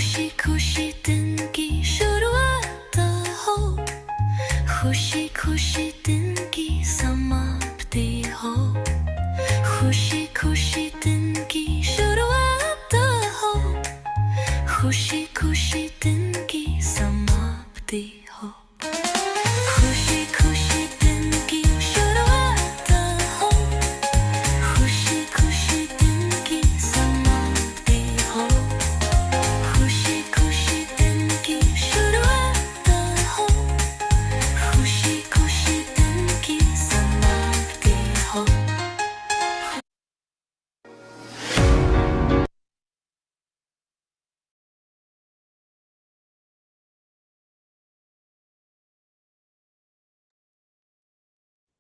खुशी खुशी दिन की शुरुआत हो, खुशी खुशी दिन की समाप्ति हो, खुशी खुशी दिन की शुरुआत हो, खुशी खुशी दिन की समाप्ति हो, खुशी खुशी दिन की शुरुआत हो, खुशी खुशी दिन की समाप्ति हो, खुशी खुशी दिन की शुरुआत हो, खुशी खुशी दिन की समाप्ति हो।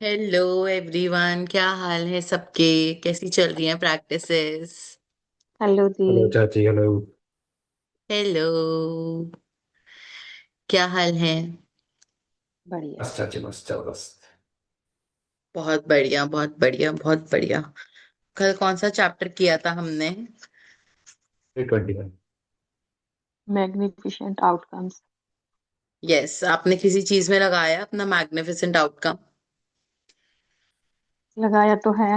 हेलो एवरीवन, क्या हाल है सबके? कैसी चल रही हैं प्रैक्टिसेस? हेलो जी। हेलो चाची, हेलो। हेलो। क्या हाल है? बढ़िया। बस चाची, बस चलो बस। बहुत बढ़िया, बहुत बढ़िया, बहुत बढ़िया। कल कौन सा चैप्टर किया था हमने? 2021। Magnificent outcomes. यस, आपने किसी चीज में लगाया अपना मैग्निफिसेंट आउटकम? लगाया तो है।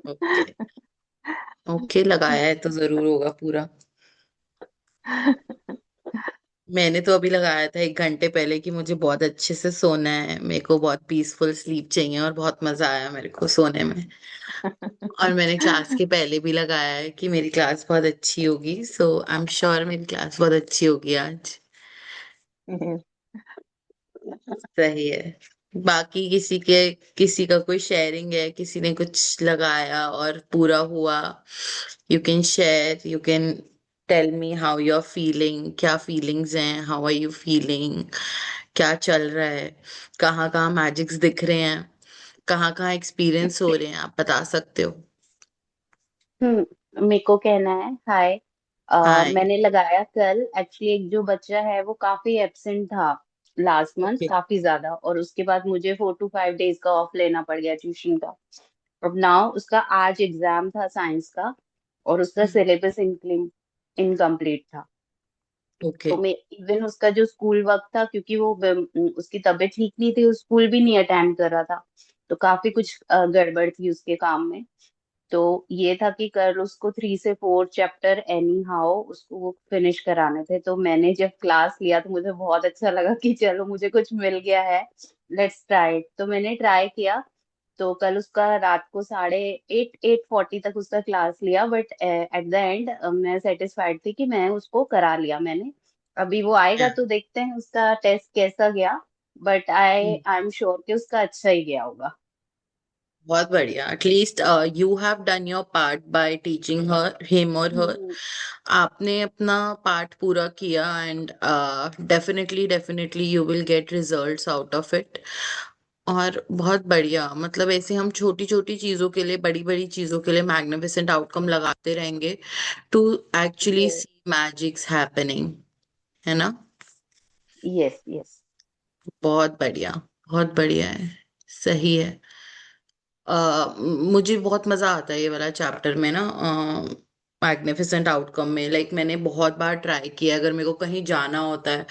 ओके। ओके, लगाया है तो जरूर होगा पूरा। मैंने तो अभी लगाया था 1 घंटे पहले कि मुझे बहुत अच्छे से सोना है, मेरे को बहुत पीसफुल स्लीप चाहिए और बहुत मजा आया मेरे को सोने में। और मैंने क्लास के पहले भी लगाया है कि मेरी क्लास बहुत अच्छी होगी, सो आई एम श्योर मेरी क्लास बहुत अच्छी होगी आज। सही है। बाकी किसी का कोई शेयरिंग है, किसी ने कुछ लगाया और पूरा हुआ? You can share, you can tell me how you are feeling, क्या फीलिंग्स हैं, हाउ आर यू फीलिंग, क्या चल रहा है, कहाँ कहाँ मैजिक्स दिख रहे हैं, कहाँ कहाँ एक्सपीरियंस हो रहे हैं, आप बता सकते हो। मेरे को कहना है हाय। हाय। मैंने लगाया कल। एक्चुअली एक जो बच्चा है वो काफी एब्सेंट था लास्ट मंथ, ओके। काफी ज्यादा, और उसके बाद मुझे 4 to 5 डेज का ऑफ लेना पड़ गया ट्यूशन का। अब नाउ उसका आज एग्जाम था साइंस का, और उसका सिलेबस इनकम्प्लीट था। ओके। तो मैं इवन उसका जो स्कूल वर्क था, क्योंकि वो उसकी तबीयत ठीक नहीं थी, वो स्कूल भी नहीं अटेंड कर रहा था, तो काफी कुछ गड़बड़ थी उसके काम में। तो ये था कि कल उसको 3 से 4 चैप्टर एनी हाउ उसको वो फिनिश कराने थे। तो मैंने जब क्लास लिया तो मुझे बहुत अच्छा लगा कि चलो मुझे कुछ मिल गया है, लेट्स ट्राई। तो मैंने ट्राई किया। तो कल उसका रात को 8:30 8:40 तक उसका क्लास लिया, बट एट द एंड मैं सेटिस्फाइड थी कि मैं उसको करा लिया मैंने। अभी वो आएगा तो देखते हैं उसका टेस्ट कैसा गया, बट आई एम श्योर कि उसका अच्छा ही गया होगा। बहुत बढ़िया। At least you have done your part by teaching her, him और हर। हम्म। आपने अपना पार्ट पूरा किया and definitely definitely you will get results out of it. और बहुत बढ़िया, मतलब ऐसे हम छोटी छोटी चीजों के लिए, बड़ी बड़ी चीजों के लिए मैग्निफिसेंट आउटकम लगाते रहेंगे to actually see magics happening, है ना? Yes yes. बहुत बढ़िया। बहुत बढ़िया है। सही है। मुझे बहुत मजा आता है ये वाला चैप्टर में ना, मैग्निफिसेंट आउटकम में। लाइक मैंने बहुत बार ट्राई किया, अगर मेरे को कहीं जाना होता है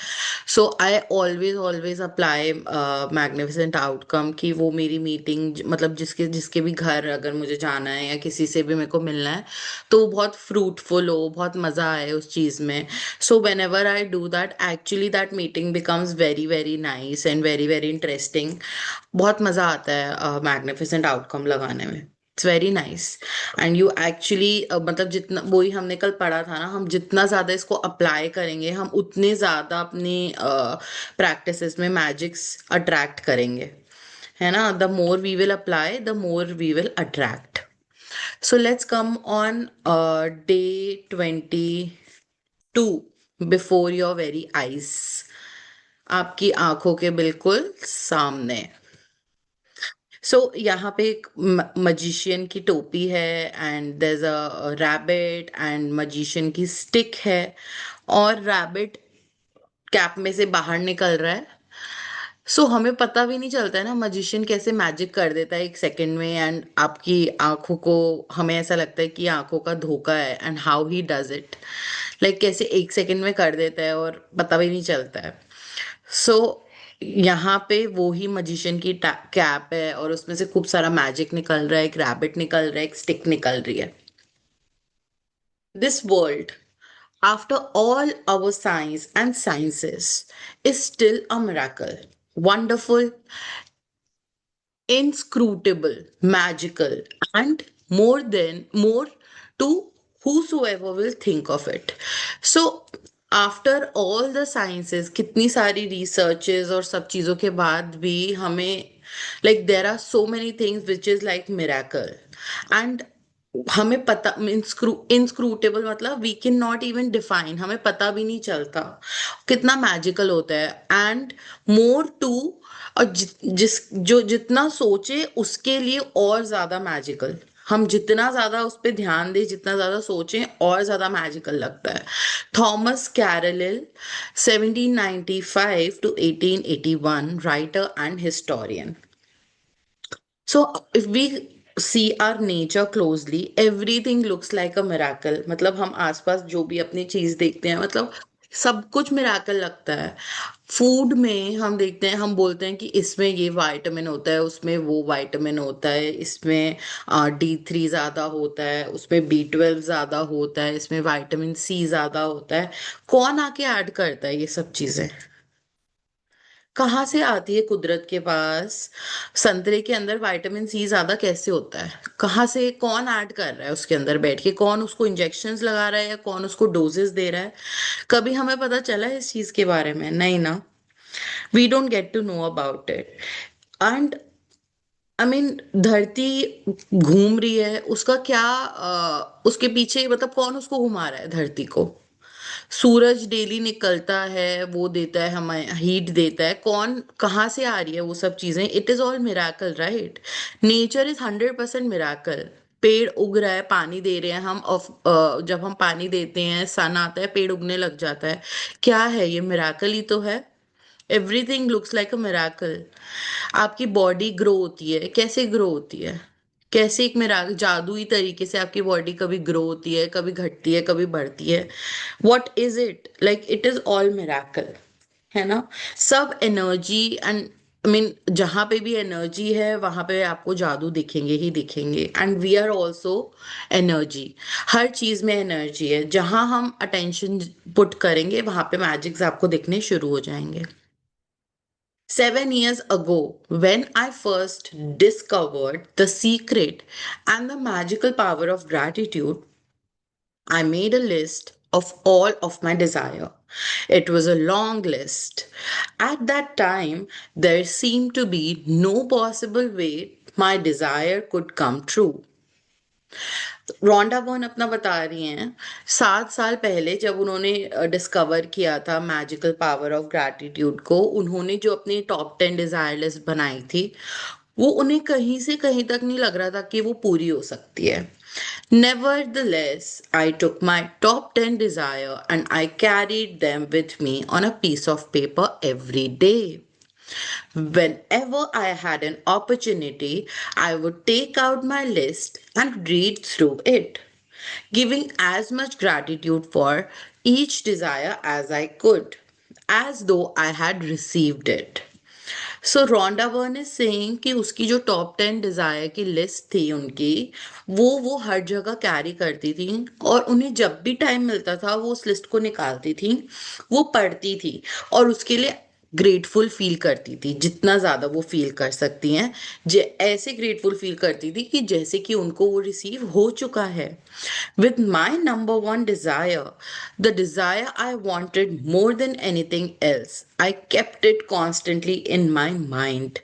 so I always always apply magnificent outcome, कि वो मेरी मीटिंग, मतलब जिसके जिसके भी घर अगर मुझे जाना है या किसी से भी मेरे को मिलना है तो वो बहुत फ्रूटफुल हो, बहुत मजा आए उस चीज में। So when ever I do that, actually that meeting becomes very very nice and very very interesting. बहुत मजा आता है मैग्निफिसेंट आउटकम लगाने में। It's very nice. And you actually, मतलब जितना वही हमने कल पढ़ा था ना, हम जितना ज्यादा इसको अप्लाई करेंगे हम उतने ज्यादा अपनी प्रैक्टिसेस में मैजिक्स अट्रैक्ट करेंगे, है ना? The more we will apply, the more we will attract. So let's come on day 22, before your very eyes, आपकी आंखों के बिल्कुल सामने। सो यहाँ पे एक मजिशियन की टोपी है, and there is a rabbit, and magician की स्टिक है, और रैबिट कैप में से बाहर निकल रहा है। सो हमें पता भी नहीं चलता है ना मजिशियन कैसे मैजिक कर देता है 1 सेकंड में, एंड आपकी आंखों को, हमें ऐसा लगता है कि आंखों का धोखा है, and how he does it. Like कैसे 1 सेकंड में कर देता है और पता भी नहीं चलता है। सो यहाँ पे वो ही मजिशियन की कैप है और उसमें से खूब सारा मैजिक निकल रहा है, एक रैबिट निकल रहा है, एक स्टिक निकल रही है। This world, after all our science and sciences, is still a miracle. Wonderful, inscrutable, magical, and more to whosoever will think of it. So after all the sciences, कितनी सारी researches और सब चीजों के बाद भी हमें like there are so many things which is like miracle, and हमें पता इंस्क्रूटेबल मतलब we can not even define, हमें पता भी नहीं चलता कितना मैजिकल होता है। एंड मोर टू, और जितना सोचे उसके लिए और ज्यादा मैजिकल, हम जितना ज्यादा उस पर ध्यान दें, जितना ज्यादा सोचें और ज्यादा मैजिकल लगता है। Thomas Carlyle, 1795 to 1881, writer and historian. So, if we see our nature closely, everything looks like a miracle. मतलब हम आसपास जो भी अपनी चीज देखते हैं, मतलब सब कुछ मिराकल लगता है। फूड में हम देखते हैं, हम बोलते हैं कि इसमें ये विटामिन होता है, उसमें वो विटामिन होता है, इसमें D3 ज्यादा होता है, उसमें B12 ज्यादा होता है, इसमें विटामिन C ज्यादा होता है। कौन आके ऐड करता है ये सब चीजें? कहाँ से आती है कुदरत के पास? संतरे के अंदर विटामिन सी ज्यादा कैसे होता है? कहाँ से, कौन ऐड कर रहा है उसके अंदर बैठ के? कौन उसको इंजेक्शंस लगा रहा है या कौन उसको डोजेस दे रहा है? कभी हमें पता चला है इस चीज के बारे में? नहीं ना। We don't get to know about it. And I mean धरती घूम रही है, उसका क्या उसके पीछे मतलब कौन उसको घुमा रहा है धरती को? सूरज डेली निकलता है, वो देता है हमें हीट देता है, कौन कहाँ से आ रही है वो सब चीजें? It is all miracle, right? Nature is 100% miracle. पेड़ उग रहा है, पानी दे रहे हैं हम, जब हम पानी देते हैं, सन आता है, पेड़ उगने लग जाता है। क्या है ये? मिराकल ही तो है। एवरीथिंग लुक्स लाइक अ मिराकल। आपकी बॉडी ग्रो होती है, कैसे ग्रो होती है? कैसे एक मिराकल जादुई तरीके से आपकी बॉडी कभी ग्रो होती है, कभी घटती है, कभी बढ़ती है? What is it? Like it is all miracle, है ना? सब एनर्जी एंड आई मीन जहां पे भी एनर्जी है वहां पे आपको जादू दिखेंगे ही दिखेंगे। And we are also energy. हर चीज में एनर्जी है, जहां हम अटेंशन पुट करेंगे वहां पे मैजिक्स आपको दिखने शुरू हो जाएंगे। 7 years ago, when I first discovered the secret and the magical power of gratitude, I made a list of all of my desire. It was a long list. At that time, there seemed to be no possible way my desire could come true. Rhonda Byrne अपना बता रही हैं, 7 साल पहले जब उन्होंने discover किया था मैजिकल पावर ऑफ ग्रैटिट्यूड को, उन्होंने जो अपनी टॉप 10 डिजायर लिस्ट बनाई थी, वो उन्हें कहीं से कहीं तक नहीं लग रहा था कि वो पूरी हो सकती है। Nevertheless, I took my top 10 desire and I carried them with me on a piece of paper every day. Whenever I had an opportunity, I would take out my list and read through it, giving as much gratitude for each desire as I could, as though I had received it. So Rhonda Byrne is saying कि उसकी जो top 10 Dzire की list थी उनकी, वो हर जगह carry करती थी, और उन्हें जब भी टाइम मिलता था वो उस लिस्ट को निकालती थी, वो पढ़ती थी और उसके लिए ग्रेटफुल फील करती थी, जितना ज्यादा वो फील कर सकती हैं। ऐसे ग्रेटफुल फील करती थी कि जैसे कि उनको वो रिसीव हो चुका है। With my number one desire, the desire I wanted more than anything else, I kept it constantly in my mind.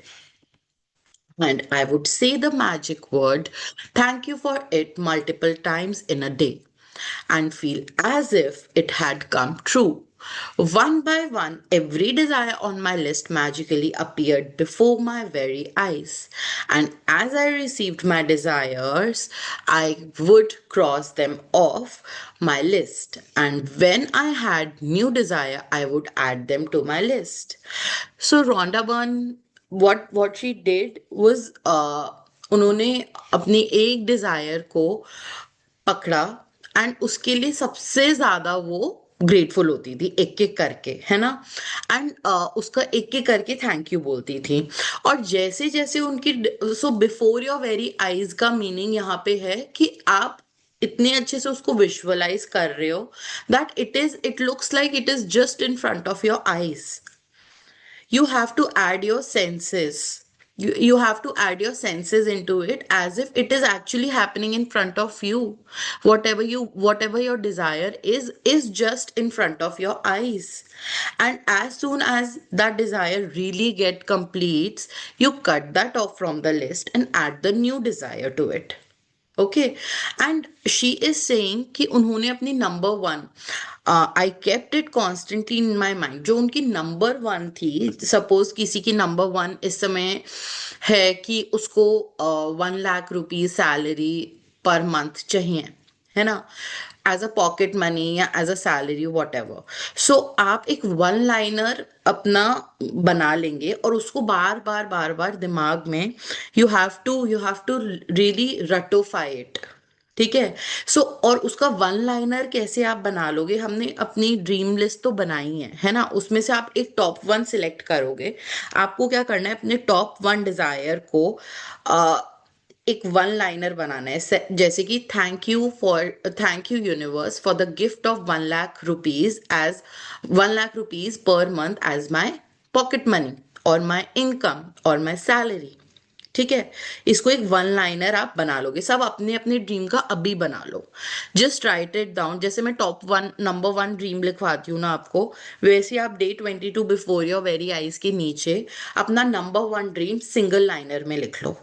And I would say the magic word, thank you for it, multiple times in a day, and feel as if it had come true. One by one, every desire on my list magically appeared before my very eyes. And as I received my desires, I would cross them off my list. And when I had new desire, I would add them to my list. So Rhonda Byrne, what she did was, उन्होंने अपनी एक Dzire को पकड़ा and उसके लिए सबसे ज्यादा वो ग्रेटफुल होती थी, एक एक करके, है ना। एंड उसका एक एक करके थैंक यू बोलती थी। और जैसे जैसे उनकी, so before your very eyes का मीनिंग यहाँ पे है कि आप इतने अच्छे से उसको विजुअलाइज कर रहे हो that it looks like it is just in front of your eyes. You have to add your senses. You have to add your senses into it as if it is actually happening in front of you. Whatever your desire is just in front of your eyes. And as soon as that desire really get completes, you cut that off from the list and add the new desire to it. Okay. And she is saying कि उन्होंने अपनी number one, I kept it constantly in my mind, जो उनकी number one थी। Suppose किसी की number one इस समय है कि उसको 1 lakh rupees salary per month चाहिए, है ना, एज अ पॉकेट मनी या as a salary whatever. So आप एक वन लाइनर अपना बना लेंगे और उसको बार बार बार बार दिमाग में यू हैव टू रियली रटोफाई इट। ठीक है। सो और उसका वन लाइनर कैसे आप बना लोगे, हमने अपनी ड्रीम लिस्ट तो बनाई है ना, उसमें से आप एक टॉप वन सिलेक्ट करोगे। आपको क्या करना है, अपने टॉप वन डिजायर को एक वन लाइनर बनाना है, जैसे कि thank you universe for the gift of 1 lakh rupees as 1 lakh rupees पर month as my pocket money और माई इनकम और माई सैलरी। ठीक है। इसको एक वन लाइनर आप बना लोगे, सब अपने अपने ड्रीम का अभी बना लो। जस्ट राइट इट डाउन, जैसे मैं top one number one dream लिखवाती हूँ ना आपको, वैसे आप day 22 before your very eyes के नीचे अपना number one dream single liner में लिख लो।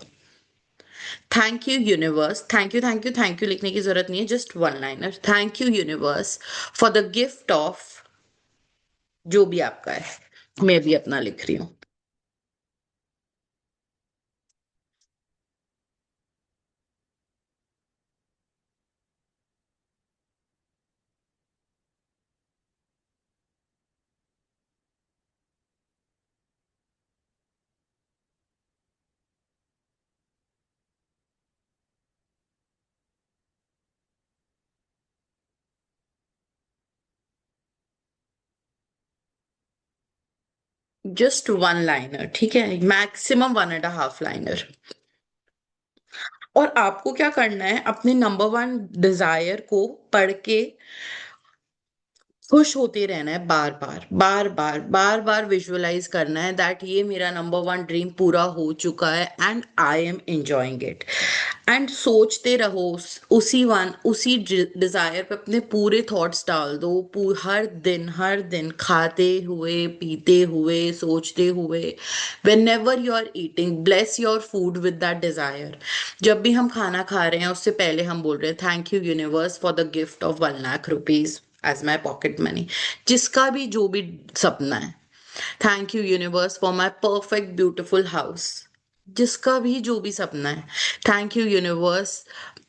Thank you universe, thank you thank you thank you लिखने की जरूरत नहीं है, just one liner. Thank you universe for the gift of जो भी आपका है, मैं भी अपना लिख रही हूँ। जस्ट वन लाइनर, ठीक है, मैक्सिमम 1.5 लाइनर। और आपको क्या करना है, अपने नंबर वन डिजायर को पढ़ के खुश होते रहना है, बार बार बार बार बार बार विजुअलाइज करना है दैट ये मेरा नंबर वन ड्रीम पूरा हो चुका है and I am enjoying it. And सोचते रहो उसी डिजायर पे अपने पूरे थॉट्स डाल दो, हर दिन खाते हुए, पीते हुए, सोचते हुए, whenever you are eating, bless your food with that desire. जब भी हम खाना खा रहे हैं उससे पहले हम बोल रहे हैं thank you universe for the gift of 1 lakh rupees as my pocket money, जिसका भी जो भी सपना है। Thank you universe for my perfect beautiful house, जिसका भी जो भी सपना है। Thank you universe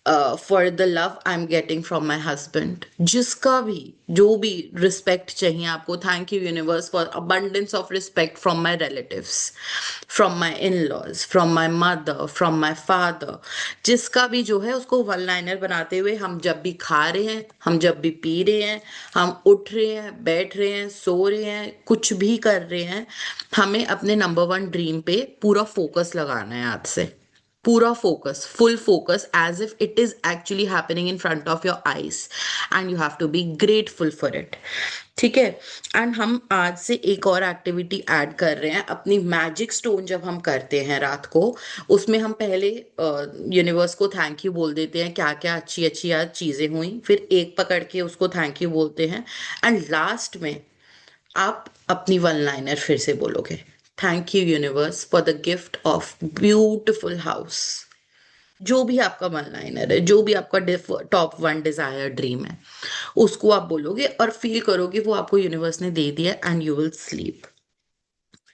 for the love I am getting from my husband, जिसका भी जो भी रिस्पेक्ट चाहिए आपको। Thank you universe for abundance of respect from my relatives, from my in laws, from my mother, from my father, जिसका भी जो है उसको वन लाइनर बनाते हुए हम जब भी खा रहे हैं, हम जब भी पी रहे हैं, हम उठ रहे हैं, बैठ रहे हैं, सो रहे हैं, कुछ भी कर रहे हैं, हमें अपने नंबर वन ड्रीम पे पूरा फोकस लगाना है आज से। पूरा focus, full focus, as if it is actually happening in front of your eyes and you have to be grateful for it. ठीक है। एंड हम आज से एक और एक्टिविटी ऐड कर रहे हैं, अपनी मैजिक स्टोन जब हम करते हैं रात को, उसमें हम पहले यूनिवर्स को थैंक यू बोल देते हैं, क्या क्या अच्छी अच्छी आज चीजें हुई, फिर एक पकड़ के उसको थैंक यू बोलते हैं, एंड लास्ट में आप अपनी वन लाइनर फिर से बोलोगे, thank you universe for the gift of beautiful house. जो भी आपका वन लाइनर है, जो भी आपका टॉप वन डिजायर ड्रीम है, उसको आप बोलोगे और फील करोगे वो आपको यूनिवर्स ने दे दिया एंड यू विल स्लीप।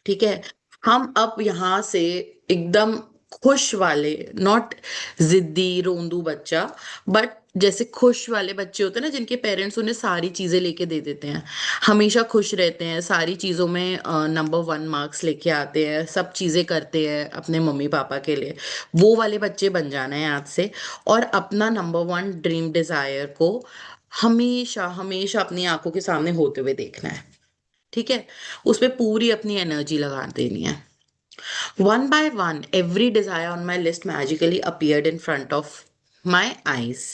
ठीक है। हम अब यहाँ से एकदम खुश वाले, नॉट जिद्दी रोंदू बच्चा, बट जैसे खुश वाले बच्चे होते हैं ना, जिनके पेरेंट्स उन्हें सारी चीजें लेके दे देते हैं, हमेशा खुश रहते हैं, सारी चीजों में नंबर वन मार्क्स लेके आते हैं, सब चीजें करते हैं अपने मम्मी पापा के लिए। वो वाले बच्चे बन जाना है आज से, और अपना नंबर वन ड्रीम डिजायर को हमेशा हमेशा अपनी आंखों के सामने होते हुए देखना है। ठीक है, उस पे पूरी अपनी एनर्जी लगा देनी है। One by one, every desire on my list magically appeared in front of my eyes.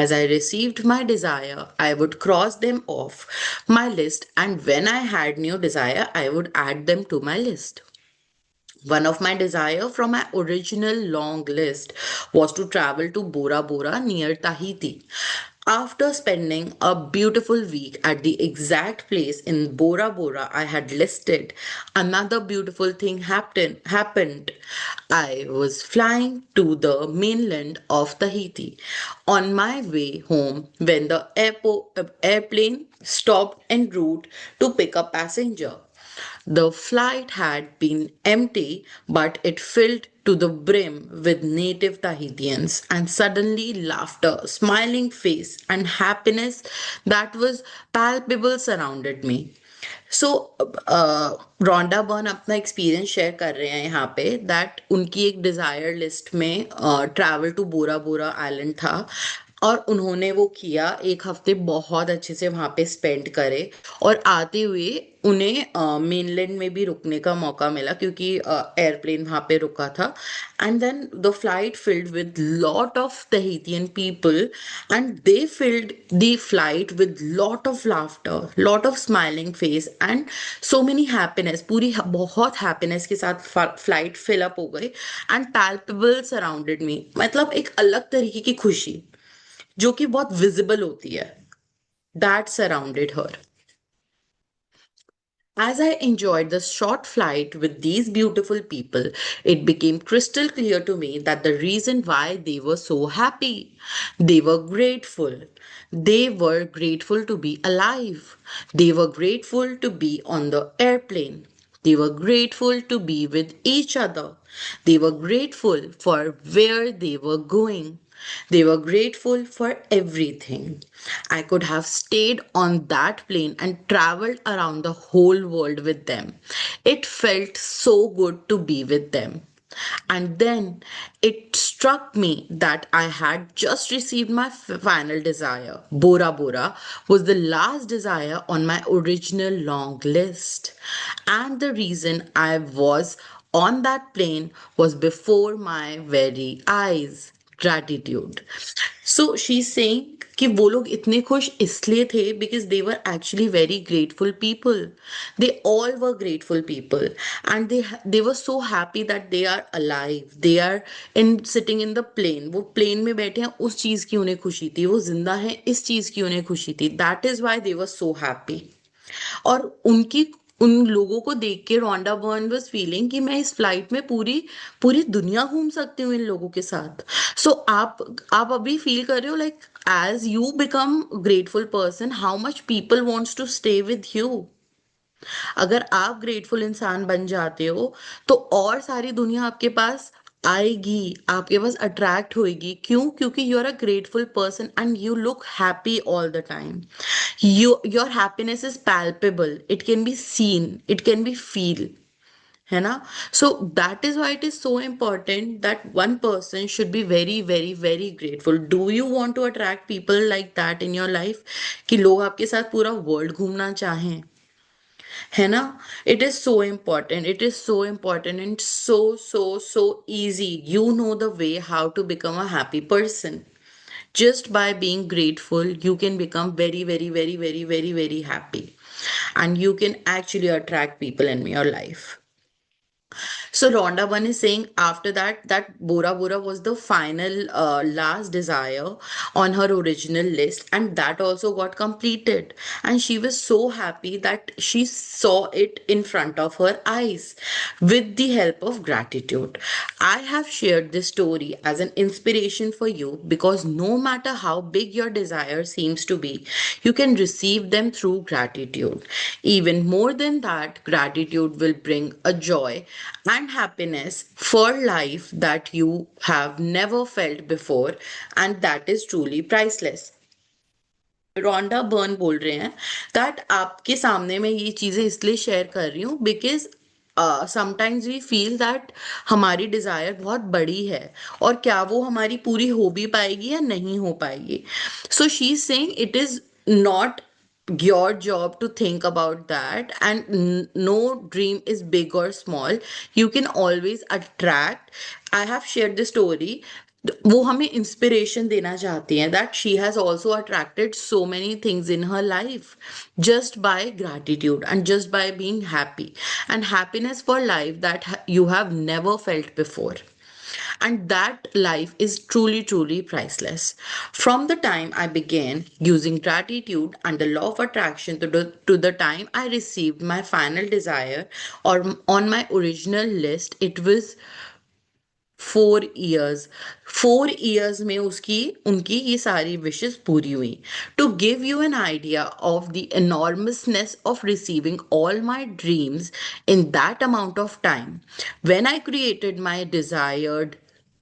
As I received my desire, I would cross them off my list, and when I had new desire, I would add them to my list. One of my desire from my original long list was to travel to Bora Bora near Tahiti. After spending a beautiful week at the exact place in Bora Bora I had listed, another beautiful thing happened. I was flying to the mainland of Tahiti on my way home when the airplane stopped en route to pick up passenger. The flight had been empty, but it filled to the brim with native Tahitians, and suddenly laughter, smiling face, and happiness that was palpable surrounded me. So Rhonda Byrne अपना experience share कर रहे हैं यहाँ पे, that उनकी एक desire list में travel to Bora Bora island था, और उन्होंने वो किया, एक हफ्ते बहुत अच्छे से वहां पे स्पेंड करे, और आते हुए उन्हें मेनलैंड में भी रुकने का मौका मिला क्योंकि एयरप्लेन वहां पे रुका था। And then the flight filled with lot of Tahitian people, and they filled the flight with lot of laughter, lot of smiling face, and so many happiness, पूरी बहुत हैप्पीनेस के साथ फ्लाइट फिल अप हो गई, and palpable surrounded मी, मतलब एक अलग तरीके की खुशी जो कि बहुत विजिबल होती है, that surrounded her. As I enjoyed the short flight with these beautiful people, it became crystal clear to me that the reason why they were so happy, they were grateful. They were grateful to be alive. They were grateful to be on the airplane. They were grateful to be with each other. They were grateful for where they were going. They were grateful for everything. I could have stayed on that plane and traveled around the whole world with them. It felt so good to be with them. And then it struck me that I had just received my final desire. Bora Bora was the last desire on my original long list. And the reason I was on that plane was before my very eyes. Gratitude. So she's saying कि वो लोग इतने खुश इसलिए थे because they were actually very grateful people, they all were grateful people, and they were so happy that they are alive, they are in sitting in the plane, वो plane में बैठे हैं उस चीज की उन्हें खुशी थी, वो जिंदा है इस चीज की उन्हें खुशी थी, that is why they were so happy. और उनकी उन लोगों को देख के रोंडा बर्न वाज फीलिंग कि मैं इस फ्लाइट में पूरी पूरी दुनिया घूम सकती हूँ इन लोगों के साथ। सो आप अभी फील कर रहे हो like as you become grateful person how much people wants to stay with you. अगर आप ग्रेटफुल इंसान बन जाते हो तो और सारी दुनिया आपके पास आएगी, आपके पास अट्रैक्ट होएगी। क्यों? क्योंकि you are a grateful person and you look happy all the time. Your happiness is palpable, it can be seen, it can be feel, है ना? So that is why it is so important that one person should be very very very grateful. Do you want to attract people like that in your life, कि लोग आपके साथ पूरा world घूमना चाहें, है ना? It is so important, it is so important and so so so easy. You know the way how to become a happy person. Just by being grateful you can become very very very very very very happy, and you can actually attract people in your life. So Rhonda Bunn is saying after that Bora Bora was the final last desire on her original list, and that also got completed. And she was so happy that she saw it in front of her eyes with the help of gratitude. I have shared this story as an inspiration for you because no matter how big your desire seems to be, you can receive them through gratitude. Even more than that, gratitude will bring a joy and and happiness for life that you have never felt before, and that is truly priceless. Rhonda Byrne बोल रहे हैं that आपके सामने मैं ये चीजें इसलिए share कर रही हूँ because sometimes we feel that हमारी डिजायर बहुत बड़ी है और क्या वो हमारी पूरी हो भी पाएगी या नहीं हो पाएगी. So she is saying it is not your job to think about that, and no dream is big or small. You can always attract. I have shared the story. वो हमें इंस्पिरेशन देना चाहती हैं that she has also attracted so many things in her life just by gratitude and just by being happy and happiness for life that you have never felt before, and that life is truly truly priceless. From the time I began using gratitude and the law of attraction to the time I received my final desire, or on my original list, it was 4 years. 4 years में उसकी उनकी ये सारी wishes पूरी हुई. To give you an idea of the enormousness of receiving all my dreams in that amount of time, when I created my desired,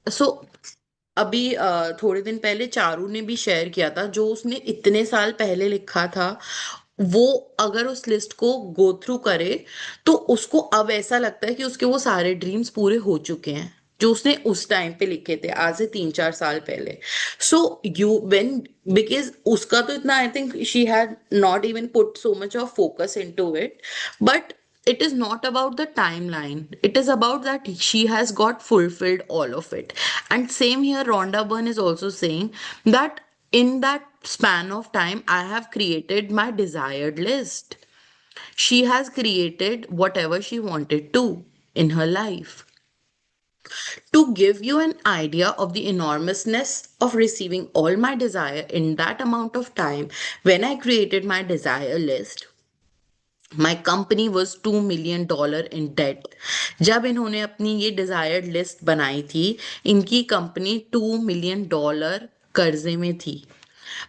so अभी थोड़े दिन पहले चारू ने भी शेयर किया था जो उसने इतने साल पहले लिखा था, वो अगर उस लिस्ट को गो थ्रू करे तो उसको अब ऐसा लगता है कि उसके वो सारे ड्रीम्स पूरे हो चुके हैं जो उसने उस टाइम पे लिखे थे आज से 3-4 साल पहले. सो यू व्हेन बिकॉज उसका तो इतना I think she had not even put so much of focus into it, but it is not about the timeline, it is about that she has got fulfilled all of it. And same here, Rhonda Byrne is also saying that in that span of time I have created my desired list. She has created whatever she wanted to in her life. To give you an idea of the enormousness of receiving all my desire in that amount of time, when I created my desire list, my company was $2 million in debt. जब इन्होंने अपनी ये desired list बनाई थी, इनकी company $2 million कर्जे में थी.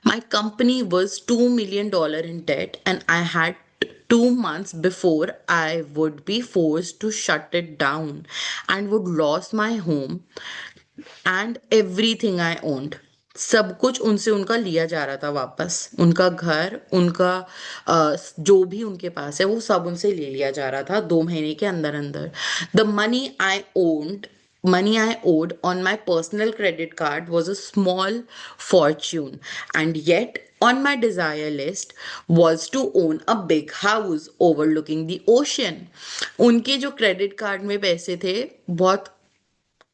My company was $2 million in debt, and I had 2 months before I would be forced to shut it down and would lose my home and everything I owned. सब कुछ उनसे उनका लिया जा रहा था वापस, उनका घर, उनका जो भी उनके पास है वो सब उनसे ले लिया जा रहा था 2 महीने के अंदर अंदर. The money I owed on my personal credit card was a small fortune, and yet on my desire list was to own a big house overlooking the ocean. उनके जो क्रेडिट कार्ड में पैसे थे बहुत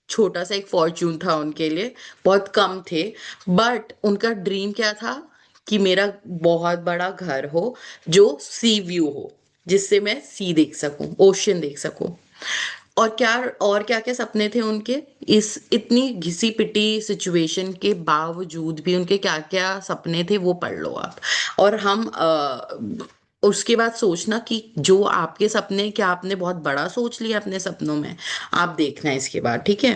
छोटा सा एक फॉर्च्यून था उनके लिए, बहुत कम थे, बट उनका ड्रीम क्या था कि मेरा बहुत बड़ा घर हो जो सी व्यू हो, जिससे मैं सी देख सकूं, ओशन देख सकूं. और क्या क्या सपने थे उनके, इस इतनी घिसी पिटी सिचुएशन के बावजूद भी उनके क्या क्या सपने थे वो पढ़ लो आप. और हम उसके बाद सोचना कि जो आपके सपने, क्या आपने बहुत बड़ा सोच लिया अपने सपनों में, आप देखना इसके बाद, ठीक है.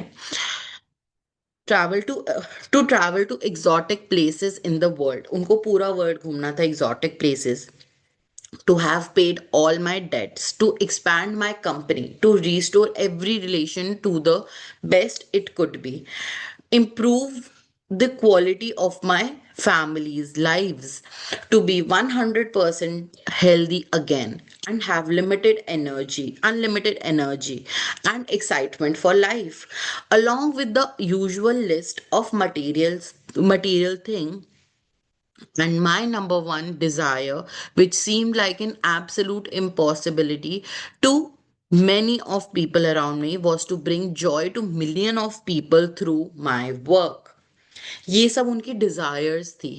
Travel to exotic places in the world, उनको पूरा वर्ल्ड घूमना था, exotic places. To have paid all my debts, to expand my company, to restore every relation to the best it could be, improve the quality of my family's lives, to be 100% healthy again, and have unlimited energy and excitement for life, along with the usual list of material thing. And my number one desire, which seemed like an absolute impossibility to many of people around me, was to bring joy to millions of people through my work. ये सब उनकी desires थी.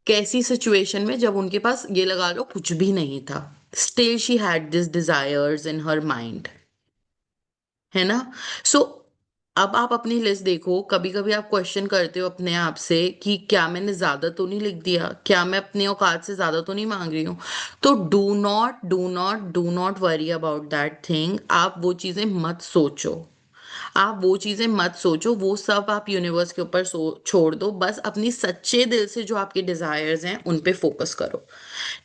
कैसी situation में, जब उनके पास ये लगा लो कुछ भी नहीं था, still she had this desires in her mind, है ना. सो अब आप अपनी लिस्ट देखो, कभी कभी आप क्वेश्चन करते हो अपने आप से कि क्या मैंने ज्यादा तो नहीं लिख दिया, क्या मैं अपने औकात से ज्यादा तो नहीं मांग रही हूँ. तो do not worry about that thing. आप वो चीजें मत सोचो. आप वो चीजें मत सोचो, वो सब आप यूनिवर्स के ऊपर छोड़ दो, बस अपनी सच्चे दिल से जो आपके डिजायर्स हैं उन पे फोकस करो।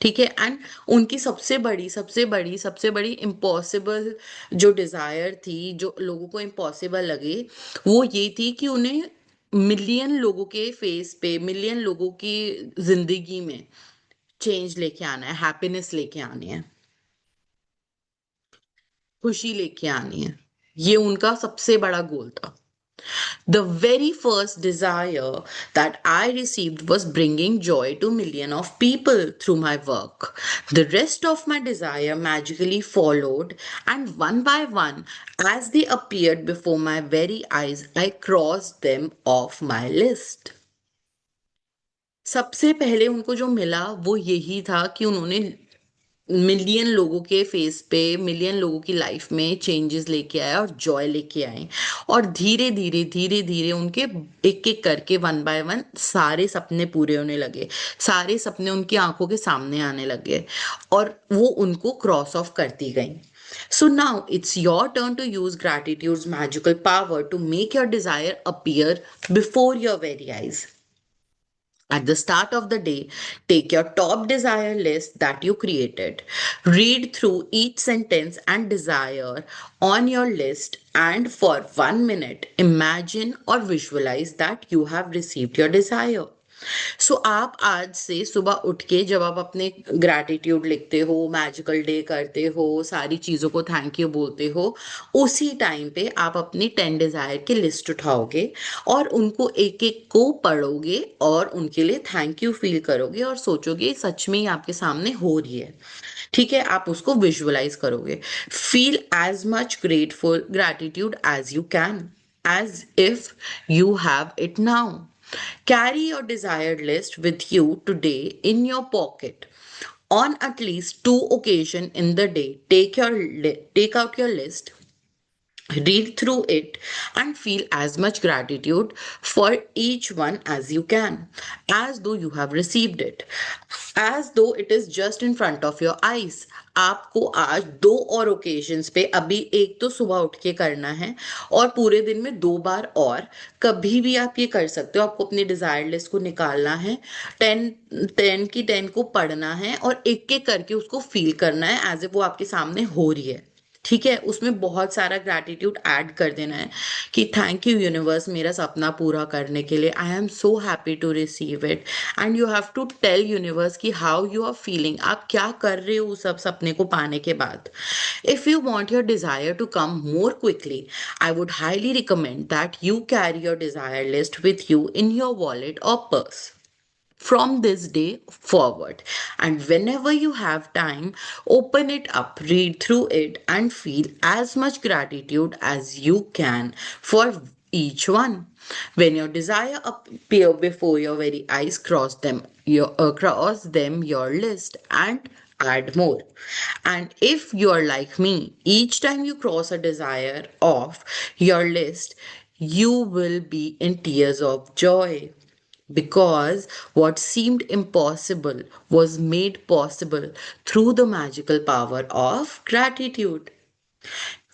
ठीक है। एंड उनकी सबसे बड़ी इम्पॉसिबल जो डिजायर थी, जो लोगों को इम्पॉसिबल लगे, वो ये थी कि उन्हें मिलियन लोगों के फेस पे, मिलियन लोगों की जिंदगी में चेंज लेके आना है, हैप्पीनेस लेके आनी है, खुशी लेके आनी है। ये उनका सबसे बड़ा गोल था। The very first desire that I received was bringing joy to millions of people through my work. The rest of my desire magically followed, and one by one, as they appeared before my very eyes, I crossed them off my list. सबसे पहले उनको जो मिला वो यही था कि उन्होंने मिलियन लोगों के फेस पे, मिलियन लोगों की लाइफ में चेंजेस लेके आए और जॉय लेके आए। और धीरे धीरे उनके एक एक करके, वन बाय वन, सारे सपने पूरे होने लगे, सारे सपने उनकी आंखों के सामने आने लगे, और वो उनको क्रॉस ऑफ करती गई। So now it's your turn to use gratitude's magical power to make your desire appear before your very eyes. At the start of the day, take your top desire list that you created. Read through each sentence and desire on your list, and for 1 minute, imagine or visualize that you have received your desire. सो आप आज से सुबह उठ के जब आप अपने gratitude लिखते हो, मैजिकल डे करते हो, सारी चीज़ों को थैंक यू बोलते हो, उसी टाइम पे आप अपनी 10 डिज़ायर की लिस्ट उठाओगे और उनको एक एक को पढ़ोगे और उनके लिए थैंक यू फील करोगे और सोचोगे सच में ही आपके सामने हो रही है। ठीक है, आप उसको विजुअलाइज करोगे। Feel as much grateful gratitude as you can, as if you have it now. Carry your desired list with you today in your pocket. On at least 2 occasions in the day, take out your list, read through it, and feel as much gratitude for each one as you can, as though you have received it, as though it is just in front of your eyes. आपको आज 2 और occasions पे, अभी एक तो सुबह उठ के करना है और पूरे दिन में 2 बार, और कभी भी आप ये कर सकते हो। आपको अपनी डिजायर लिस्ट को निकालना है, 10 को पढ़ना है और एक एक करके उसको फील करना है एज ए वो आपके सामने हो रही है। ठीक है, उसमें बहुत सारा ग्रैटिट्यूड ऐड कर देना है कि थैंक यू यूनिवर्स मेरा सपना पूरा करने के लिए, I am so happy to receive it. And you have to tell universe कि हाउ यू आर फीलिंग, आप क्या कर रहे हो उस सब सपने को पाने के बाद। If you want your desire to come more quickly, I would highly recommend that you carry your desire list with you in your wallet और purse from this day forward. And whenever you have time, open it up, read through it, and feel as much gratitude as you can for each one. When your desire appear before your very eyes, cross them your list and add more. And if you are like me, each time you cross a desire off your list, you will be in tears of joy, because what seemed impossible was made possible through the magical power of gratitude.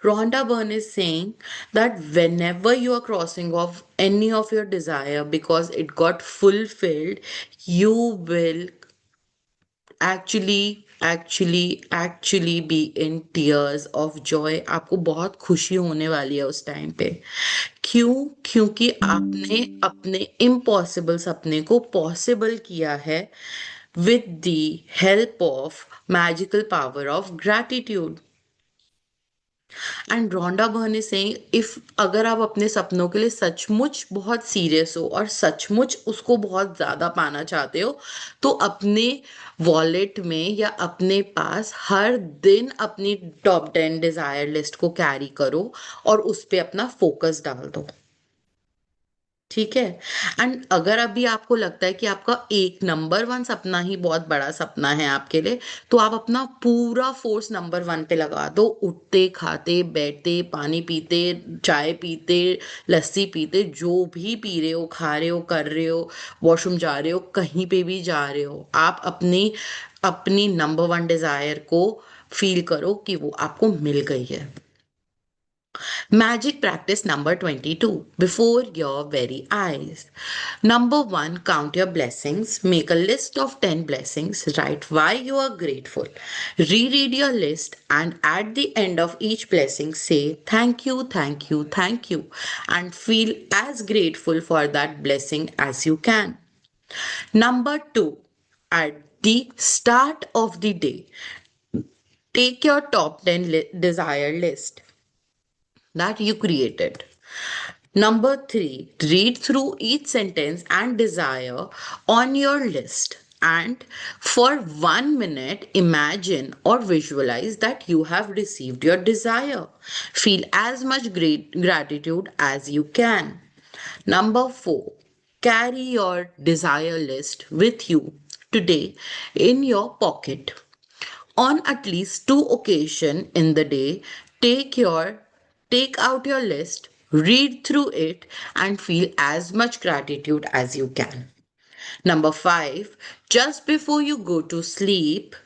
Rhonda Byrne is saying that whenever you are crossing off any of your desire because it got fulfilled, you will actually be in tears of joy. आपको बहुत खुशी होने वाली है उस time पे। क्यों? क्योंकि आपने अपने इम्पॉसिबल सपने को पॉसिबल किया है with the help of magical power of gratitude. And Rhonda Byrne is saying, if अगर आप अपने सपनों के लिए सचमुच बहुत सीरियस हो और सचमुच उसको बहुत ज्यादा पाना चाहते हो, तो अपने वॉलेट में या अपने पास हर दिन अपनी टॉप 10 डिजायर लिस्ट को कैरी करो और उस पे अपना फोकस डाल दो। ठीक है। एंड अगर अभी आपको लगता है कि आपका एक नंबर 1 सपना ही बहुत बड़ा सपना है आपके लिए, तो आप अपना पूरा फोर्स नंबर 1 पे लगा दो। उठते, खाते, बैठते, पानी पीते, चाय पीते, लस्सी पीते, जो भी पी रहे हो, खा रहे हो, कर रहे हो, वॉशरूम जा रहे हो, कहीं पे भी जा रहे हो, आप अपनी अपनी नंबर 1 डिजायर को फील करो कि वो आपको मिल गई है। Magic practice number 22 before your very eyes. Number 1, count your blessings. Make a list of 10 blessings. Write why you are grateful. Reread your list and at the end of each blessing say thank you, thank you, thank you, and feel as grateful for that blessing as you can. Number 2, at the start of the day, take your top 10 desire list that you created. Number 3, read through each sentence and desire on your list. And for 1 minute, imagine or visualize that you have received your desire. Feel as much great gratitude as you can. Number 4, carry your desire list with you today in your pocket. On at least 2 occasions in the day, take out your list, read through it, and feel as much gratitude as you can. Number 5, just before you go to sleep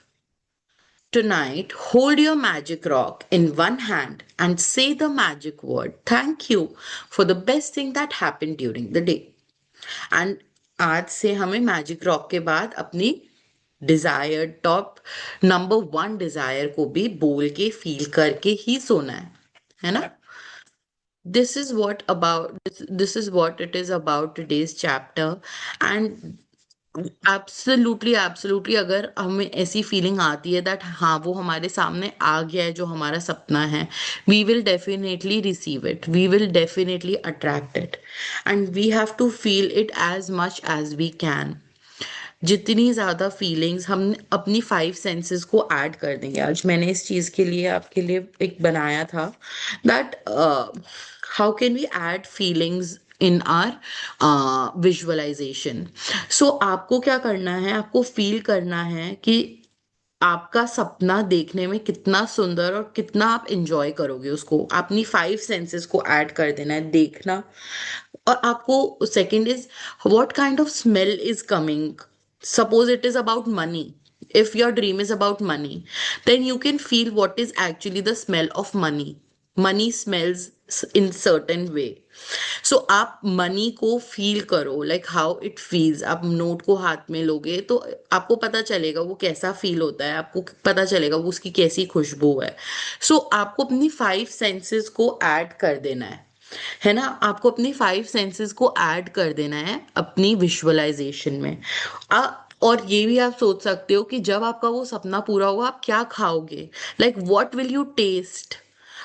tonight, hold your magic rock in one hand and say the magic word thank you for the best thing that happened during the day. And आज से हमें magic rock के बाद अपनी Dzire top number 1 Dzire को भी बोल के फील करके ही सोना है ना? This is what about this is what it is about today's chapter. And absolutely अगर हमें ऐसी फीलिंग आती है दैट हाँ वो हमारे सामने आ गया है जो हमारा सपना है, we will definitely receive it, we will definitely attract it, and we have to feel it as much as we can. जितनी ज़्यादा फीलिंग्स हम अपनी 5 सेंसेस को ऐड कर देंगे. आज मैंने इस चीज़ के लिए आपके लिए एक बनाया था that how can we add feelings in our visualisation. So आपको क्या करना है, आपको फील करना है कि आपका सपना देखने में कितना सुंदर और कितना आप इंजॉय करोगे उसको. अपनी 5 सेंसेस को ऐड कर देना है, देखना. और आपको second is what kind of smell is coming. Suppose it is about money. If your dream is about money, then you can feel what is actually the smell of money. Money smells in certain way. So आप money को feel करो, like how it feels. आप note को हाथ में लोगे तो आपको पता चलेगा वो कैसा फील होता है, आपको पता चलेगा वो उसकी कैसी खुशबू है. सो आपको अपनी 5 सेंसेस को ऐड कर देना है ना? आपको अपनी 5 सेंसेस को ऐड कर देना है अपनी विजुअलाइजेशन में. और ये भी आप सोच सकते हो कि जब आपका वो सपना पूरा होगा आप क्या खाओगे, like what will you taste,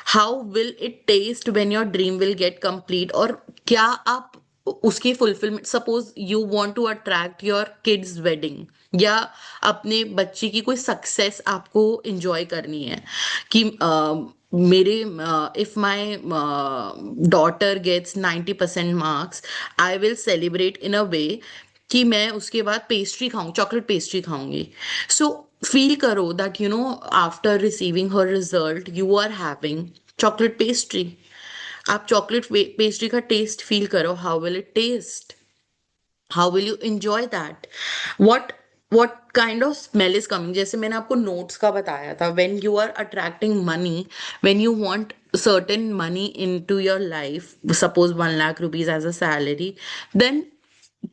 how will it taste when your dream will get complete. और क्या आप उसकी fulfilment, suppose you want to attract your kids wedding या अपने बच्चे की कोई सक्सेस आपको इंजॉय करनी है कि मेरे if my daughter gets 90% marks, I will celebrate in a way कि मैं उसके बाद पेस्ट्री खाऊं, चॉकलेट पेस्ट्री खाऊंगी. सो फील करो that you know after receiving her result you are having chocolate pastry. आप चॉकलेट पेस्ट्री का टेस्ट फील करो. How will it taste, how will you enjoy that, what kind of smell is coming. जैसे मैंने आपको notes का बताया था, when you are attracting money, when you want certain money into your life, suppose 1 lakh rupees as a salary, then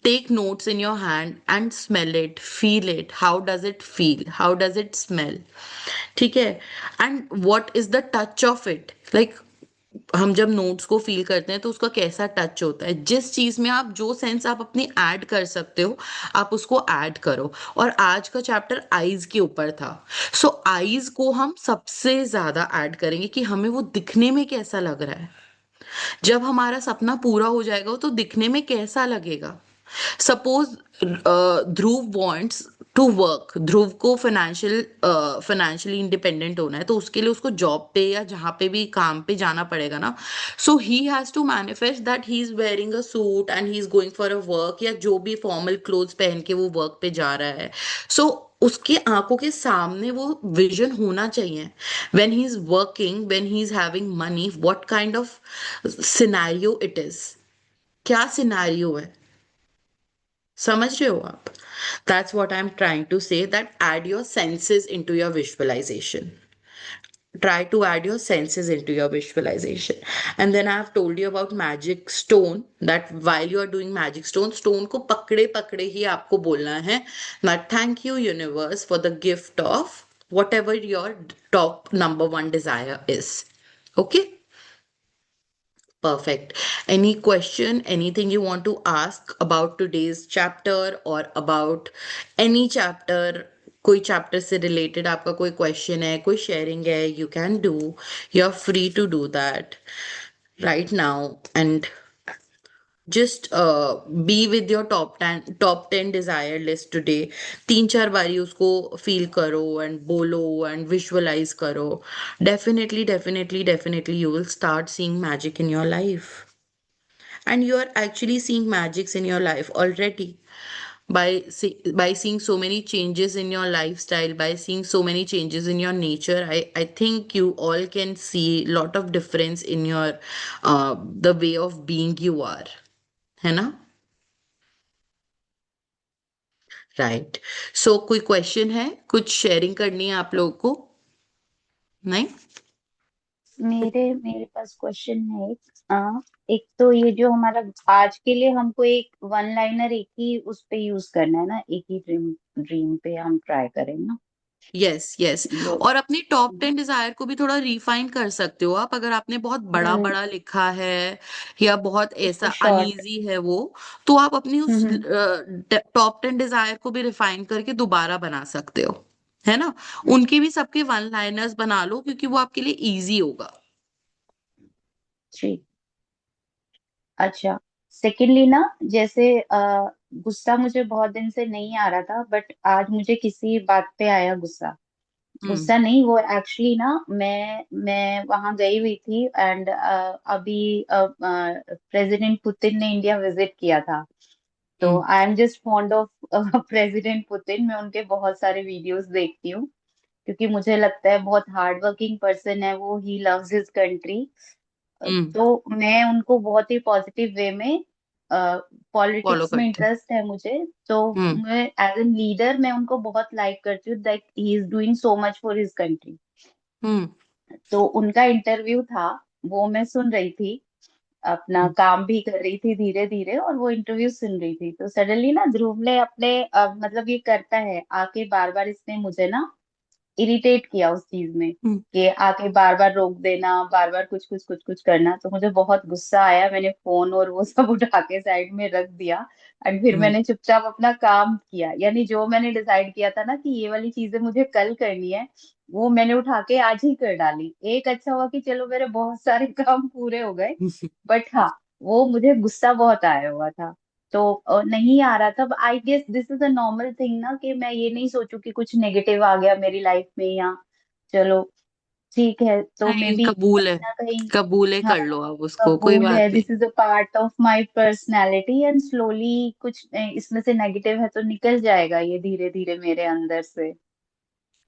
take notes in your hand and smell it, feel it. How does it feel, how does it smell? ठीक है. and what is the touch of it, like हम जब notes को feel करते हैं तो उसका कैसा टच होता है. जिस चीज में आप जो सेंस आप अपनी ऐड कर सकते हो आप उसको ऐड करो. और आज का चैप्टर आईज के ऊपर था. सो आईज को हम सबसे ज्यादा ऐड करेंगे कि हमें वो दिखने में कैसा लग रहा है. जब हमारा सपना पूरा हो जाएगा तो दिखने में कैसा लगेगा. Suppose Dhruv wants to work, Dhruv को फाइनेंशियली इंडिपेंडेंट होना है तो उसके लिए उसको जॉब पे या जहाँ पे भी काम पे जाना पड़ेगा ना. So he has to manifest that he is wearing a suit and he is going for a work, या जो भी फॉर्मल क्लोथ्स पहन के वो वर्क पे जा रहा है. सो उसकी आंखों के सामने वो विजन होना चाहिए. When he is working, when he is having money, what kind of scenario it is, क्या सिनेरियो है, समझ रहे हो आप? That's what I'm trying to say, that add your senses into your visualization. try to add your senses into your visualization. And then I have told you about magic stone, that while you are doing magic stone को पकड़े पकड़े ही आपको बोलना है that thank you universe for the gift of whatever your top number one desire is. Okay. Perfect. Any question, anything you want to ask about today's chapter or about any chapter? कोई chapter से related आपका कोई question है, कोई sharing है, you can do, you are free to do that right now and just be with your top 10 desire list today. 3-4 बारी उसको feel करो and बोलो and visualize करो. Definitely you will start seeing magic in your life. And you are actually seeing magics in your life already by seeing so many changes in your lifestyle, by seeing so many changes in your nature. I think you all can see lot of difference in your the way of being you are, है ना? Right. सो कोई question है, कुछ sharing करनी है आप लोगों को? नहीं? मेरे मेरे पास क्वेश्चन है एक तो ये जो हमारा आज के लिए हमको एक वन लाइनर एक ही उस पे यूज करना है ना, एक ही ड्रीम ड्रीम पे हम ट्राई करें ना यस यस. वो। और अपनी टॉप 10 डिजायर को भी थोड़ा रिफाइन कर सकते हो आप. अगर आपने बहुत बड़ा हम्म, बड़ा लिखा है या बहुत ऐसा उसको शॉर्ट। अनईजी है वो, तो आप अपनी उस हम्म। टॉप 10 डिजायर को भी रिफाइन करके दोबारा बना सकते हो, है ना? उनके भी सबके वन लाइनर्स बना लो क्योंकि वो आपके लिए इजी होगा. ठीक। अच्छा, सेकेंडली ना, जैसे गुस्सा मुझे बहुत दिन से नहीं आ रहा था, बट आज मुझे किसी बात पे आया गुस्सा। हम्म. गुस्सा नहीं, वो एक्चुअली ना, मैं वहां गई हुई थी एंड अभी प्रेसिडेंट पुतिन ने इंडिया विजिट किया था। तो hmm. I am just fond of president Putin. मैं उनके बहुत सारे वीडियोस देखती हूँ क्योंकि मुझे लगता है बहुत हार्ड वर्किंग पर्सन है वो। He loves his country. Hmm. तो मैं उनको बहुत ही पॉजिटिव वे में, फॉलो पॉलिटिक्स में करते. इंटरेस्ट है मुझे। तो हम्म. मैं एज एन लीडर मैं उनको बहुत लाइक करती हूँ, that he is doing so much for his country. Hmm. तो उनका इंटरव्यू था, वो मैं सुन रही थी, अपना काम भी कर रही थी धीरे धीरे, और वो इंटरव्यू सुन रही थी। तो सडनली ना ध्रुव ने अपने मतलब ये करता है आके बार बार, इसने मुझे ना इरिटेट किया उस चीज में, हम्म. कि आके बार बार रोक देना, बार बार कुछ कुछ करना। तो मुझे बहुत गुस्सा आया, मैंने फोन और वो सब उठा के साइड में रख दिया। एंड फिर हम्म. मैंने चुपचाप अपना काम किया, यानी जो मैंने डिसाइड किया था ना कि ये वाली चीजें मुझे कल करनी है, वो मैंने उठा के आज ही कर डाली। एक अच्छा हुआ कि चलो मेरे बहुत सारे काम पूरे हो गए। बट हाँ, वो मुझे गुस्सा बहुत आया हुआ था। तो नहीं आ रहा था। I guess this is a normal thing ना, कि मैं ये नहीं सोचूं कि कुछ नेगेटिव आ गया मेरी लाइफ में, या चलो ठीक है, तो मे नहीं, बी कबूल है. कहीं ना कहीं। कबूल है, हाँ, कर लो आप उसको, कोई कबूल बात है, नहीं. This is a part of my personality, and slowly कुछ इसमें से नेगेटिव है तो निकल जाएगा ये धीरे धीरे मेरे अंदर से।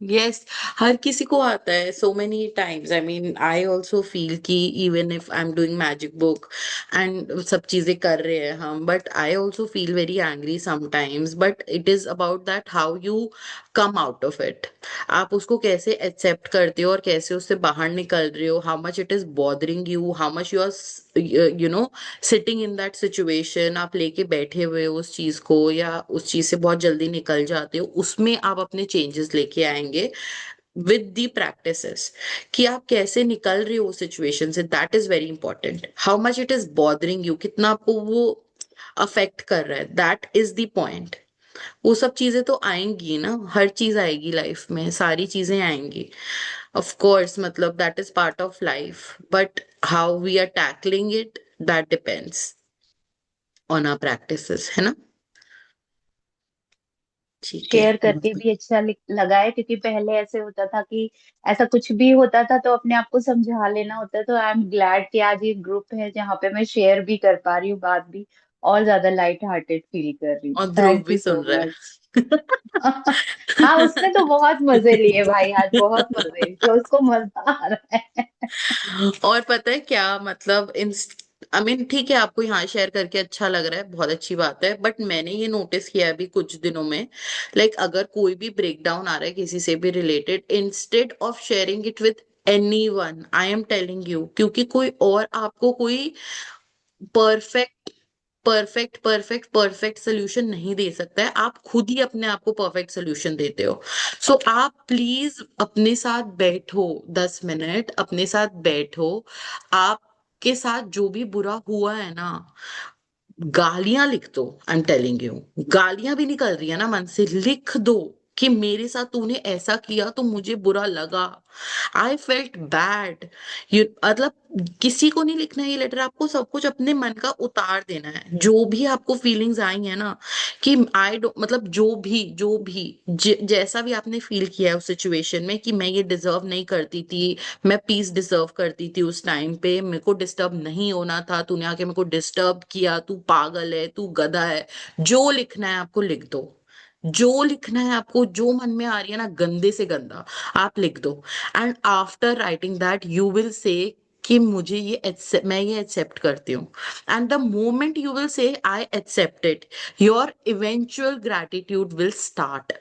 यस. हर किसी को आता है so many times. I mean I also feel कि even if I am doing magic book and सब चीजें कर रहे हैं हम, but I also feel very angry sometimes. But it is about that how you come out of it. आप उसको कैसे एक्सेप्ट करते हो और कैसे उससे बाहर निकल रहे हो. How much it is bothering you, how much you are you know sitting in that situation. आप लेके बैठे हुए हो उस चीज को या उस चीज से बहुत जल्दी निकल जाते हो, उसमें आप अपने चेंजेस लेके आएंगे विद दी प्रैक्टिसेस. कि आप कैसे निकल रहे हो सिचुएशन से, that is very important. How much it is bothering you, कितना आपको वो अफेक्ट कर रहा है, दैट इज द पॉइंट. वो सब चीजें तो आएंगी ना, हर चीज आएगी लाइफ में, सारी चीजें आएंगी. ऑफ कोर्स, मतलब that is part of life, but how we are tackling it, that depends on our practices, है ना? ठीक है. शेयर करके भी अच्छा लगा है, क्योंकि पहले ऐसे होता था कि ऐसा कुछ भी होता था तो अपने आप को समझा लेना होता है। तो आई एम ग्लैड कि आज ये ग्रुप है जहाँ पे मैं शेयर भी कर पा रही हूँ बात भी, और ज्यादा लाइट हार्टेड फील कर रही हूँ। और ध्रुव थैंक भी यू सुन सो रहा मच। है. हाँ, उसने तो बहुत मजे लिए भाई, आज बहुत मजे, जो उसको मजा आ रहा है। और पता है क्या मतलब, इन आई मीन ठीक है, आपको यहाँ शेयर करके अच्छा लग रहा है, बहुत अच्छी बात है. बट मैंने ये नोटिस किया है अभी कुछ दिनों में, लाइक अगर कोई भी ब्रेक डाउन आ रहा है किसी से भी related, instead of sharing it with anyone, I am telling you, क्योंकि कोई और आपको कोई perfect perfect perfect perfect solution नहीं दे सकता है, आप खुद ही अपने आप को परफेक्ट सोल्यूशन देते हो। सो आप प्लीज अपने साथ बैठो, 10 मिनट अपने साथ बैठो। आपके साथ जो भी बुरा हुआ है ना, गालियां लिख दो। आई एम टेलिंग यू, गालियां भी निकल रही है ना मन से, लिख दो कि मेरे साथ तूने ऐसा किया तो मुझे बुरा लगा, आई फेल्ट बैड। यू मतलब किसी को नहीं लिखना है ये लेटर, आपको सब कुछ अपने मन का उतार देना है, जो भी आपको फीलिंग्स आई है ना, कि आई डो मतलब जैसा भी आपने फील किया है उस सिचुएशन में, कि मैं ये डिजर्व नहीं करती थी, मैं पीस डिजर्व करती थी उस टाइम पे, मेरे को डिस्टर्ब नहीं होना था, तूने आके मेरे को डिस्टर्ब किया, तू पागल है, तू गधा है। जो लिखना है आपको लिख दो, जो लिखना है आपको, जो मन में आ रही है ना गंदे से गंदा, आप लिख दो। And after writing that you will say कि मुझे मैं ये एक्सेप्ट करती हूँ। And the moment you will say I accept it, your eventual gratitude will start.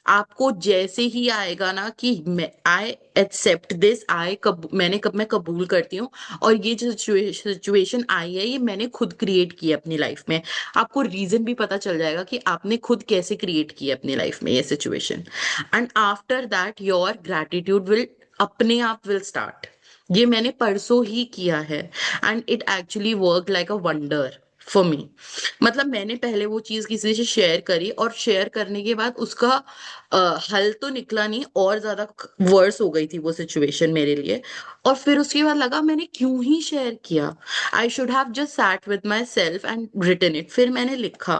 आपको जैसे ही आएगा ना कि मैं आई एक्सेप्ट दिस, मैं कबूल करती हूँ, और ये जो सिचुएशन आई है ये मैंने खुद क्रिएट की है अपनी लाइफ में, आपको रीजन भी पता चल जाएगा कि आपने खुद कैसे क्रिएट की है अपनी लाइफ में ये situation. And after that your gratitude will अपने आप विल स्टार्ट। ये मैंने परसों ही किया है, and it actually work like a wonder for me. मतलब मैंने पहले वो चीज किसी से शेयर करी, और शेयर करने के बाद उसका हल तो निकला नहीं, और ज्यादा वर्स हो गई थी वो सिचुएशन मेरे लिए। और फिर उसके बाद लगा मैंने क्यों ही शेयर किया, I should have just sat with myself and written it. फिर मैंने लिखा,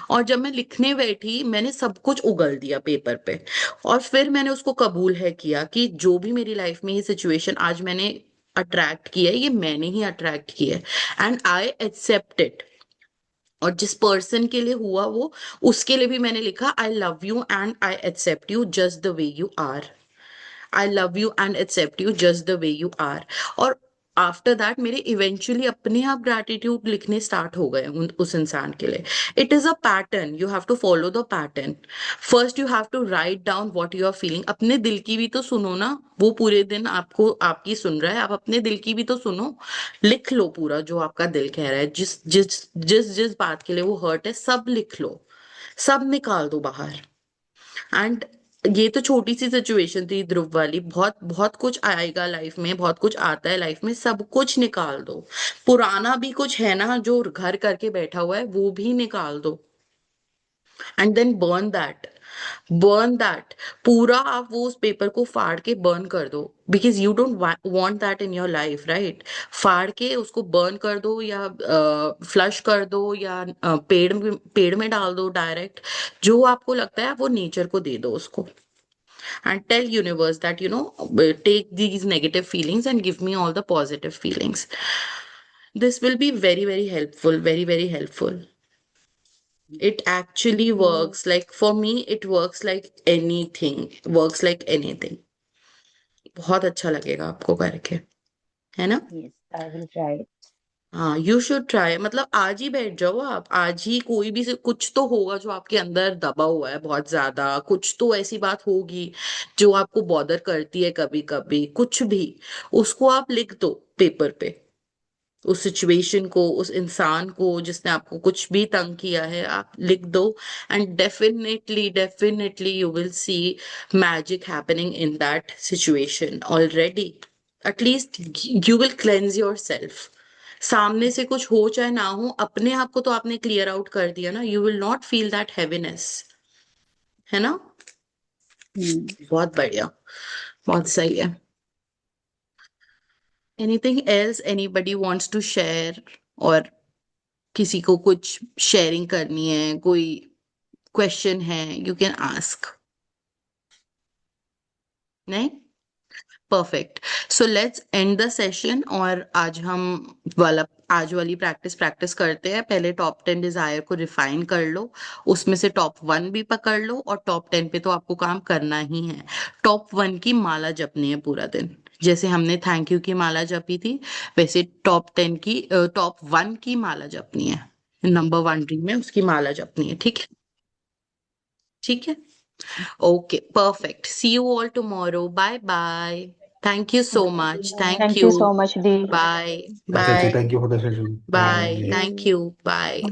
और जब मैं लिखने बैठी मैंने सब कुछ उगल दिया पेपर पे, और फिर मैंने उसको कबूल है किया कि जो भी मेरी लाइफ में ये सिचुएशन आज मैंने अट्रैक्ट किया है, ये मैंने ही अट्रैक्ट किया है, एंड आई एक्सेप्ट इट। और जिस पर्सन के लिए हुआ वो, उसके लिए भी मैंने लिखा, I love you and I accept you just the way you are, I love you and accept you just the way you are. और आफ्टर दैट मेरे इवेंचुअली अपने आप ग्रैटिट्यूड लिखने स्टार्ट हो गए उस इंसान के लिए। It is a pattern, you have to follow the pattern. First you have to write down what you are feeling, अपने दिल की भी तो सुनो ना, वो पूरे दिन आपको आपकी सुन रहा है, आप अपने दिल की भी तो सुनो। लिख लो पूरा जो आपका दिल कह रहा है, जिस जिस जिस जिस बात के लिए वो हर्ट है, सब लिख लो, सब निकाल दो बाहर। एंड ये तो छोटी सी सिचुएशन थी ध्रुव वाली, बहुत बहुत कुछ आएगा लाइफ में, बहुत कुछ आता है लाइफ में, सब कुछ निकाल दो। पुराना भी कुछ है ना जो घर करके बैठा हुआ है, वो भी निकाल दो। एंड देन बर्न दैट पूरा, आप वो उस पेपर को फाड़ के बर्न कर दो, because you don't want that in your life, right. फाड़ के उसको बर्न कर दो, या फ्लश कर दो, या पेड़ में डाल दो डायरेक्ट। जो आपको लगता है वो नेचर को दे दो उसको, and tell universe that take these negative feelings and give me all the positive feelings. This will be very very helpful, very very helpful. It actually Mm, works, like for me it works like anything, works like anything. बहुत अच्छा लगेगा आपको करके, है ना। yes, I will try it. हाँ, you should try, मतलब आज ही बैठ जाओ आप, आज ही कोई भी कुछ तो होगा जो आपके अंदर दबा हुआ है बहुत ज्यादा, कुछ तो ऐसी बात होगी जो आपको बॉदर करती है कभी कभी, कुछ भी, उसको आप लिख दो पेपर पे, उस सिचुएशन को, उस इंसान को जिसने आपको कुछ भी तंग किया है, आप लिख दो। And definitely definitely you will see magic happening in that situation already. At least you will cleanse your self. सामने से कुछ हो चाहे ना हो, अपने आप को तो आपने क्लियर आउट कर दिया ना, you will not feel that heaviness, है ना। Hmm. बहुत बढ़िया, बहुत सही है। Anything else anybody wants to share, और किसी को कुछ शेयरिंग करनी है, कोई क्वेश्चन है, यू कैन आस्क। नहीं, perfect. So let's end the session, और आज वाली प्रैक्टिस प्रैक्टिस करते हैं। पहले टॉप 10 डिजायर को रिफाइन कर लो, उसमें से टॉप 1 भी पकड़ लो, और टॉप 10 पे तो आपको काम करना ही है। टॉप 1 की माला जपनी है पूरा दिन, जैसे हमने थैंक यू की माला जपी थी, वैसे टॉप 1 की माला जपनी है, नंबर 1 ड्रीम में उसकी माला जपनी है, ठीक है। ठीक है, okay, perfect. See you all tomorrow, bye bye. Thank you so much. Thank Thank you so you. much, Dee. Bye. Chachi, Bye. thank you for the session. Bye. Bye. Thank you. Bye.